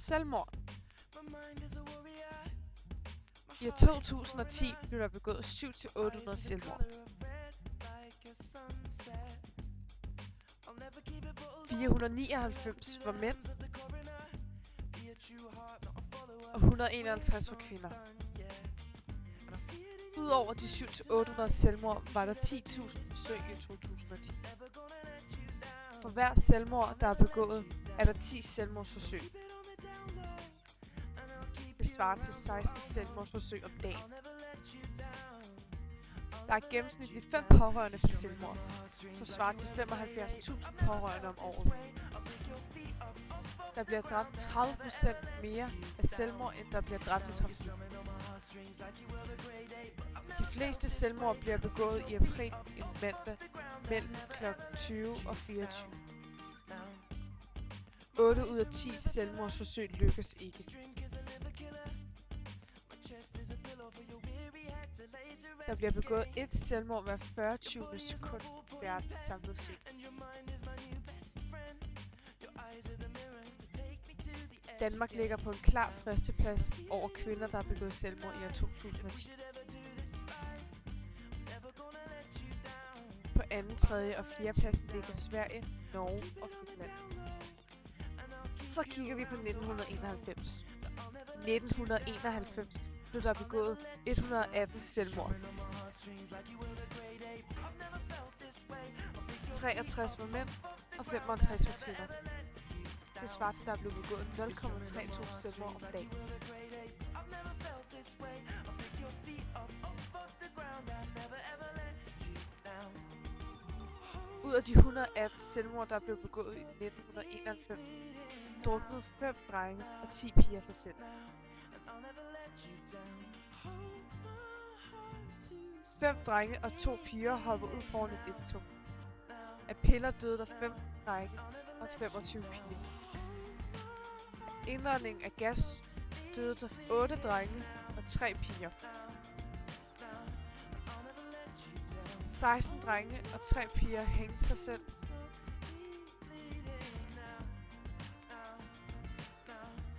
Selvmord. I år 2010 blev der begået 700-800 selvmord. 499 var mænd, og 151 var kvinder. Udover de 700-800 selvmord var der 10.000 forsøg i 2010. For hver selvmord, der er begået, er der 10 selvmordsforsøg. Det svarer til 16 selvmordsforsøg om dagen. Der er gennemsnitligt 5 pårørende for selvmord, som svarer til 75.000 pårørende om året. Der bliver dræbt 30% mere af selvmord, end der bliver dræbt i trafikken. De fleste selvmord bliver begået i april en mandag mellem kl. 20 og 24. 8 ud af 10 selvmordsforsøg lykkes ikke. Der bliver begået et selvmord hver 40. sekund i verden samlet set. Danmark ligger på en klar førsteplads over kvinder, der har begået selvmord i år 2010. På anden, tredje og fjerde pladsen ligger Sverige, Norge og Finland. Så kigger vi på 1991. 1991 blev der begået 118 selvmord. 63 var mænd og 65 var kvinder. Det svarer til, at der blev begået 0,32 selvmord om dagen. Ud af de 118 selvmord, der blev begået i 1991, druknede 5 drenge og 10 piger sig selv. 5 drenge og 2 piger hoppede ud foran et S-tog. Af piller døde der 5 drenge og 25 piger. Af indånding af gas døde der 8 drenge og 3 piger. 16 drenge og 3 piger hængte sig selv.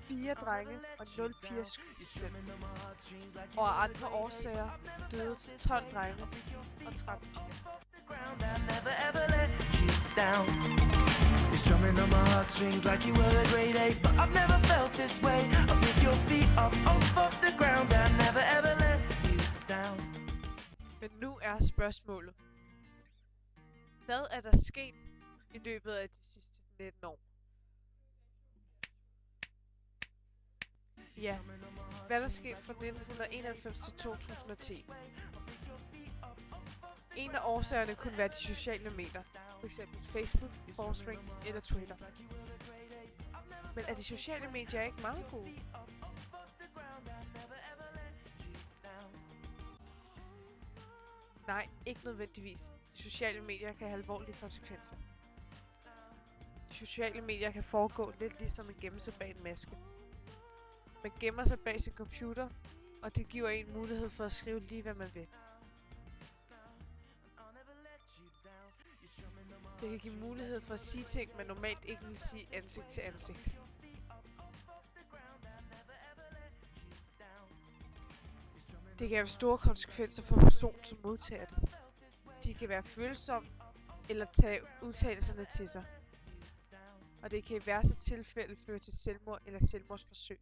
4 drenge og 0 piger skød selv. Og af andre årsager døde 12 drenge og 13 piger. It's drumming on my heartstrings like you were a grade 8, but I've never felt this way. I pick your feet up off the ground, I never ever let you down. Men nu er spørgsmålet. Hvad er der sket i løbet af de sidste 19 år? Ja, hvad er der sket fra 1991 til 2010? En af årsagerne kunne være de sociale medier, f.eks. Facebook, Foursquare eller Twitter. Men er de sociale medier ikke meget gode? Nej, ikke nødvendigvis. De sociale medier kan have alvorlige konsekvenser. De sociale medier kan foregå lidt ligesom at gemme sig bag en maske. Man gemmer sig bag sin computer, og det giver en mulighed for at skrive lige hvad man vil. Det kan give mulighed for at sige ting, man normalt ikke vil sige ansigt til ansigt. Det kan have store konsekvenser for personen, som modtager det. De kan være følsomme eller tage udtalelserne til sig. Og det kan i værste tilfælde føre til selvmord eller selvmordsforsøg.